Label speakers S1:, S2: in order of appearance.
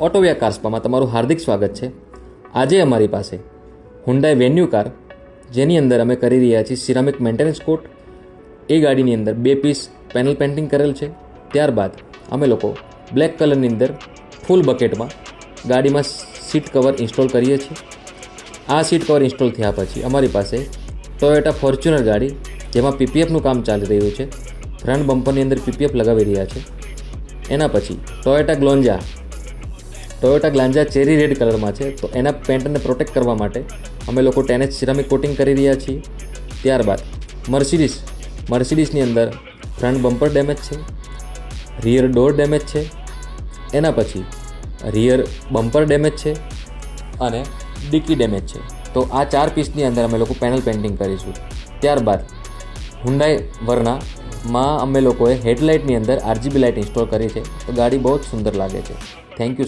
S1: ઓટોવિયા કાર્સપામાં તમારું હાર્દિક સ્વાગત છે. આજે અમારી પાસે હુન્ડાઈ વેન્યુ કાર, જેની અંદર અમે કરી રહ્યા છીએ સિરામિક મેન્ટેનન્સ કોટ. એ ગાડીની અંદર 2 પીસ પેનલ પેઇન્ટિંગ કરેલ છે. ત્યારબાદ અમે લોકો બ્લેક કલરની અંદર ફૂલ બકેટમાં ગાડીમાં સીટ કવર ઇન્સ્ટોલ કરીએ છીએ. આ સીટ કવર ઇન્સ્ટોલ થયા પછી અમારી પાસે ટોયોટા ફોર્ચ્યુનર ગાડી, જેમાં પીપીએફનું કામ ચાલી રહ્યું છે. ફ્રન્ટ બમ્પરની અંદર પીપીએફ લગાવી રહ્યા છે. એના પછી ટોયોટા ગ્લાન્જા ચેરી રેડ કલરમાં છે, તો એના પેન્ટને પ્રોટેક્ટ કરવા માટે અમે લોકો 10H સિરામિક કોટિંગ કરી રહ્યા છીએ. ત્યારબાદ મર્સિડીસની અંદર ફ્રન્ટ બમ્પર ડેમેજ છે, રિયર ડોર ડેમેજ છે, એના પછી રિયર બમ્પર ડેમેજ છે અને ડિકી ડેમેજ છે. તો આ 4 પીસની અંદર અમે લોકો પેનલ પેઇન્ટિંગ કરીશું. ત્યારબાદ હુન્ડાઈ વર્નામાં અમે લોકોએ હેડલાઇટની અંદર RGB લાઇટ ઇન્સ્ટોલ કરી છે, તો ગાડી બહુ જ સુંદર લાગે છે. Thank you.